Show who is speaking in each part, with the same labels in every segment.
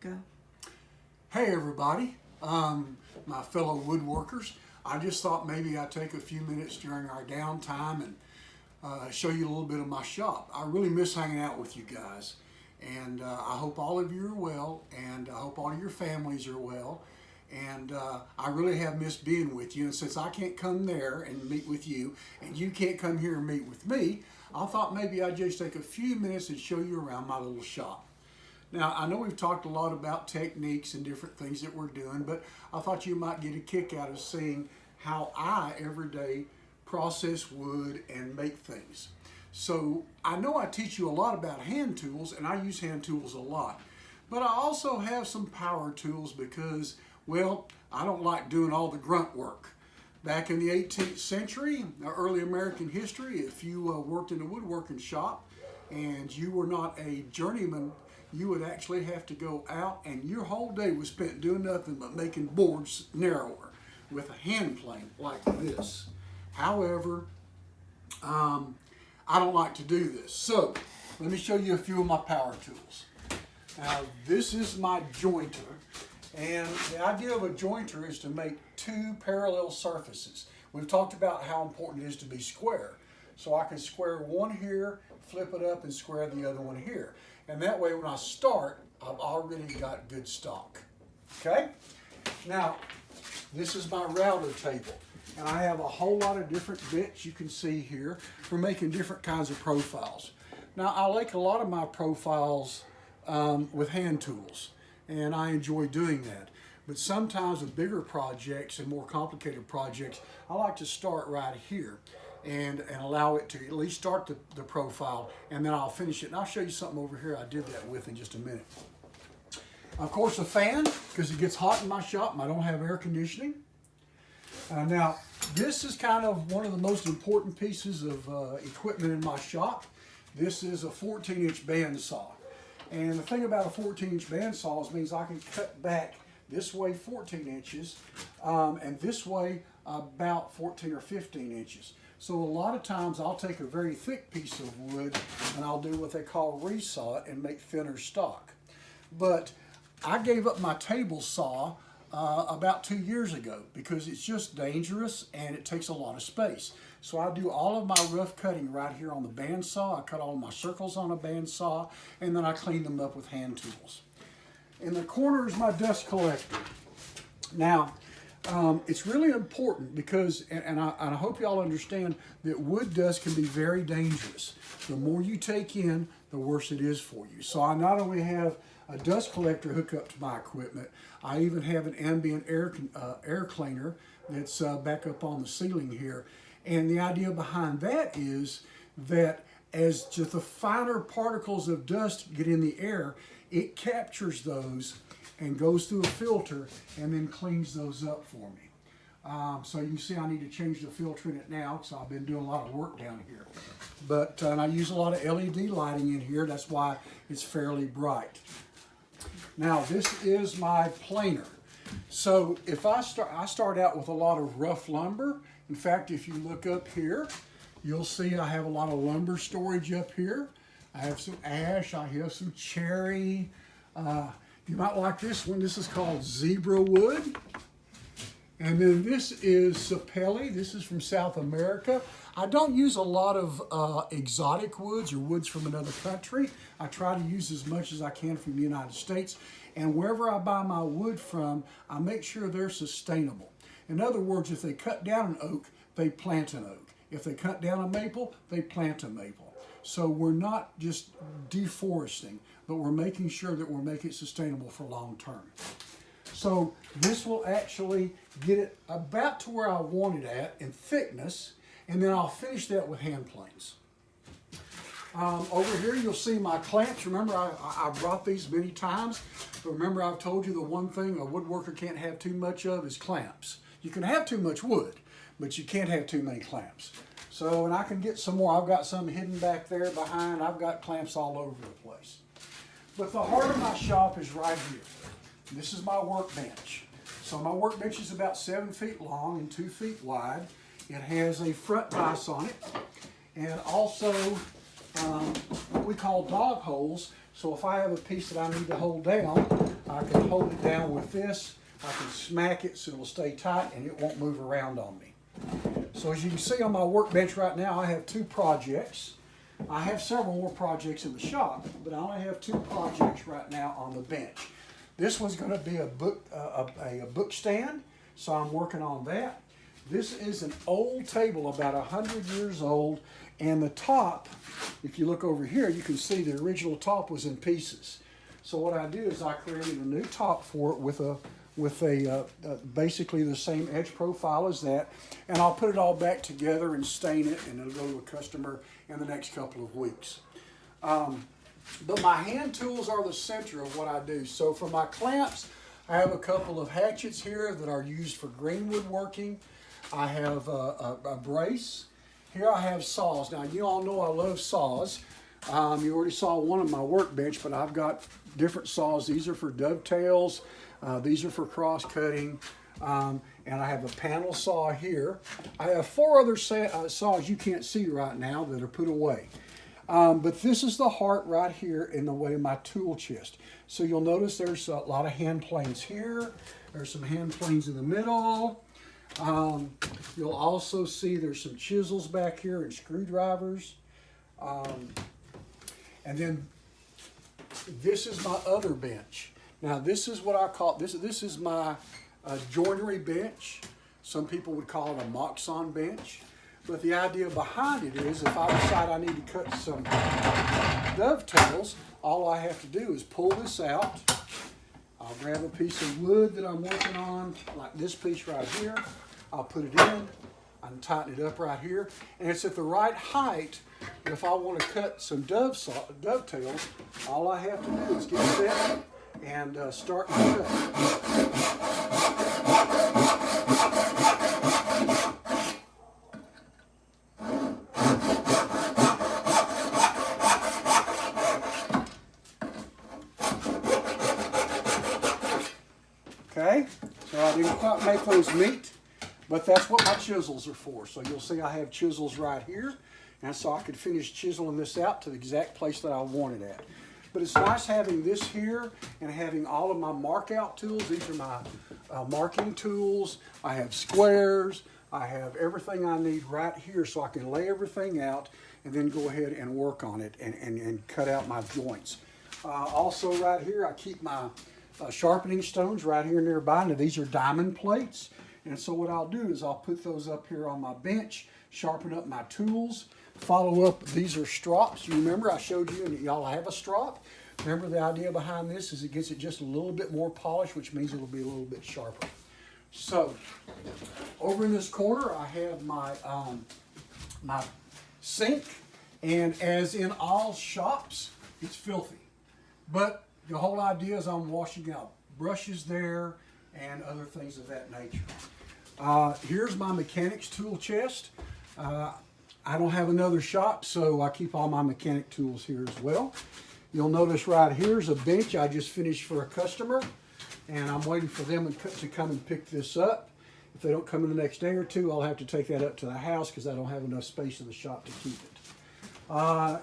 Speaker 1: Go.
Speaker 2: Hey everybody, my fellow woodworkers. I just thought maybe I'd take a few minutes during our downtime and show you a little bit of my shop. I really miss hanging out with you guys, and I hope all of you are well, and I hope all of your families are well. And I really have missed being with you, and since I can't come there and meet with you, and you can't come here and meet with me, I thought maybe I'd just take a few minutes and show you around my little shop. Now, I know we've talked a lot about techniques and different things that we're doing, but I thought you might get a kick out of seeing how I every day process wood and make things. So I know I teach you a lot about hand tools, and I use hand tools a lot, but I also have some power tools because, well, I don't like doing all the grunt work. Back in the 18th century, early American history, if you worked in a woodworking shop and you were not a journeyman, you would actually have to go out, and your whole day was spent doing nothing but making boards narrower with a hand plane like this. However, I don't like to do this. So let me show you a few of my power tools. Now, this is my jointer, and the idea of a jointer is to make two parallel surfaces. We've talked about how important it is to be square. So I can square one here, flip it up, and square the other one here. And that way when I start, I've already got good stock. Okay? Now, this is my router table. And I have a whole lot of different bits you can see here for making different kinds of profiles. Now, I like a lot of my profiles with hand tools, and I enjoy doing that. But sometimes with bigger projects and more complicated projects, I like to start right here and allow it to at least start the profile, and then I'll finish it. And I'll show you something over here I did that with in just a minute. Of course, a fan, because it gets hot in my shop and I don't have air conditioning. Now, this is kind of one of the most important pieces of equipment in my shop. This is a 14-inch bandsaw. And the thing about a 14-inch bandsaw is means I can cut back this way 14 inches and this way about 14 or 15 inches. So a lot of times I'll take a very thick piece of wood and I'll do what they call resaw it and make thinner stock. But I gave up my table saw about 2 years ago because it's just dangerous and it takes a lot of space. So I do all of my rough cutting right here on the bandsaw. I cut all of my circles on a bandsaw, and then I clean them up with hand tools. In the corner is my dust collector. Now, it's really important because, and I hope y'all understand that wood dust can be very dangerous. The more you take in, the worse it is for you. So I not only have a dust collector hook up to my equipment, I even have an ambient air cleaner that's back up on the ceiling here. And the idea behind that is that as just the finer particles of dust get in the air, it captures those and goes through a filter and then cleans those up for me. So you can see I need to change the filter in it now because I've been doing a lot of work down here. But and I use a lot of LED lighting in here. That's why it's fairly bright. Now this is my planer. So if I start out with a lot of rough lumber. In fact, if you look up here, you'll see I have a lot of lumber storage up here. I have some ash, I have some cherry. You might like this one. This is called zebra wood. And then this is sapelli. This is from South America. I don't use a lot of exotic woods or woods from another country. I try to use as much as I can from the United States. And wherever I buy my wood from, I make sure they're sustainable. In other words, if they cut down an oak, they plant an oak. If they cut down a maple, they plant a maple. So we're not just deforesting, but we're making sure that we're making it sustainable for long term. So this will actually get it about to where I want it at in thickness, and then I'll finish that with hand planes. Over here you'll see my clamps. Remember, I brought these many times, but remember I've told you the one thing a woodworker can't have too much of is clamps. You can have too much wood, but you can't have too many clamps. So, and I can get some more. I've got some hidden back there behind. I've got clamps all over the place. But the heart of my shop is right here. This is my workbench. So my workbench is about 7 feet long and 2 feet wide. It has a front vise on it, and also what we call dog holes So if I have a piece that I need to hold down, I can hold it down with this. I can smack it so it'll stay tight and it won't move around on me. So as you can see on my workbench right now, I have 2 projects. I have several more projects in the shop, but I only have 2 projects right now on the bench. This one's going to be a book stand, so I'm working on that. This is an old table, about 100 years old, and the top, if you look over here, you can see the original top was in pieces. So what I did is I created a new top for it with basically the same edge profile as that, and I'll put it all back together and stain it, and it'll go to a customer in the next couple of weeks. But my hand tools are the center of what I do. So for my clamps, I have a couple of hatchets here that are used for green woodworking. I have a brace. Here I have saws. Now you all know I love saws. You already saw one on my workbench, but I've got different saws. These are for dovetails. These are for cross cutting. And I have a panel saw here. I have 4 other saws you can't see right now that are put away. But this is the heart right here in the way of my tool chest. So you'll notice there's a lot of hand planes here. There's some hand planes in the middle. You'll also see there's some chisels back here and screwdrivers. And then this is my other bench. Now this is what I call, this is my joinery bench. Some people would call it a Moxon bench. But the idea behind it is if I decide I need to cut some dovetails, all I have to do is pull this out. I'll grab a piece of wood that I'm working on, like this piece right here. I'll put it in, I can tighten it up right here, and it's at the right height. If I want to cut some dovetails, all I have to do is get set and start to cut. Okay, so I didn't quite make those meet, but that's what my chisels are for. So you'll see I have chisels right here, and so I could finish chiseling this out to the exact place that I want it at. But it's nice having this here and having all of my mark out tools. These are my marking tools. I have squares. I have everything I need right here so I can lay everything out and then go ahead and work on it and cut out my joints. Also right here I keep my sharpening stones right here nearby. Now these are diamond plates, and so what I'll do is I'll put those up here on my bench, sharpen up my tools, follow up. These are strops. You remember I showed you, and y'all have a strop. Remember the idea behind this is it gets it just a little bit more polished, which means it'll be a little bit sharper. So over in this corner I have my my sink, and as in all shops, it's filthy, but the whole idea is I'm washing out brushes there and other things of that nature. Here's my mechanics tool chest. I don't have another shop, so I keep all my mechanic tools here as well. You'll notice right here is a bench I just finished for a customer, and I'm waiting for them to come and pick this up. If they don't come in the next day or two, I'll have to take that up to the house because I don't have enough space in the shop to keep it.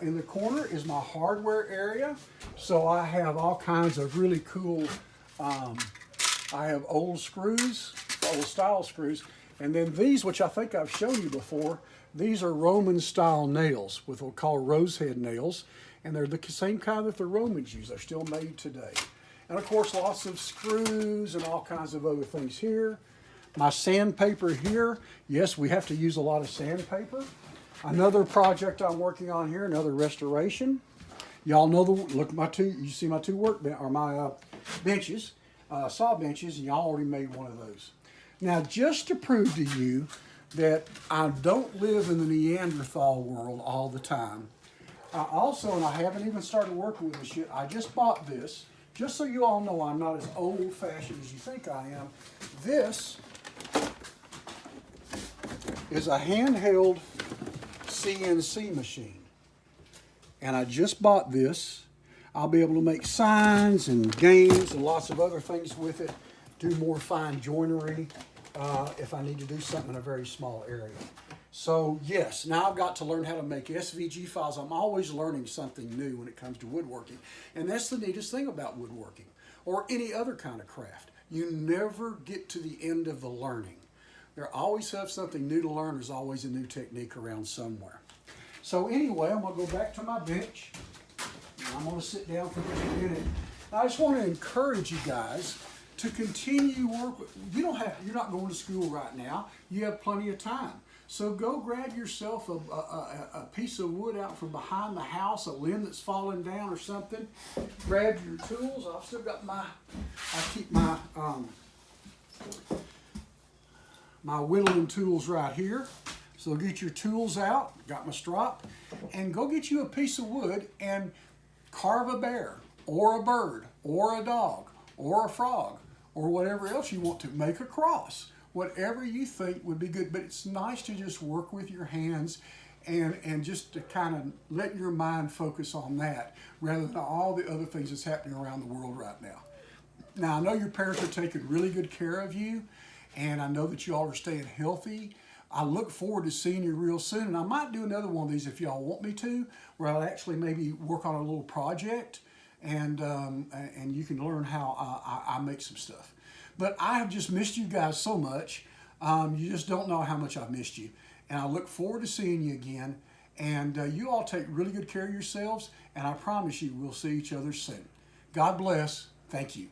Speaker 2: In the corner is my hardware area. So I have all kinds of really cool, I have old screws, old style screws. And then these, which I think I've shown you before, these are Roman style nails with what we call rosehead nails. And they're the same kind that the Romans use. They're still made today. And of course, lots of screws and all kinds of other things here. My sandpaper here. Yes, we have to use a lot of sandpaper. Another project I'm working on here, another restoration. Y'all know look at my two, you see my two benches, saw benches, and y'all already made one of those. Now, just to prove to you that I don't live in the Neanderthal world all the time, I also, and I haven't even started working with this yet, I just bought this, just so you all know I'm not as old-fashioned as you think I am. This is a handheld CNC machine, and I just bought this. I'll be able to make signs and games and lots of other things with it, do more fine joinery if I need to do something in a very small area. So yes, now I've got to learn how to make SVG files. I'm always learning something new when it comes to woodworking. And that's the neatest thing about woodworking or any other kind of craft. You never get to the end of the learning. There always have something new to learn. There's always a new technique around somewhere. So anyway, I'm going to go back to my bench. I'm going to sit down for just a minute. I just want to encourage you guys to continue work. You're not going to school right now. You have plenty of time. So go grab yourself a piece of wood out from behind the house, a limb that's fallen down or something. Grab your tools. I've still got I keep my my whittling tools right here. So get your tools out, got my strop, and go get you a piece of wood and carve a bear or a bird or a dog or a frog or whatever else you want to. Make a cross, whatever you think would be good. But it's nice to just work with your hands and just to kind of let your mind focus on that rather than all the other things that's happening around the world right now. Now, I know your parents are taking really good care of you, and I know that you all are staying healthy. I look forward to seeing you real soon, and I might do another one of these if y'all want me to, where I'll actually maybe work on a little project, and you can learn how I make some stuff. But I have just missed you guys so much. You just don't know how much I've missed you, and I look forward to seeing you again. And you all take really good care of yourselves, and I promise you we'll see each other soon. God bless. Thank you.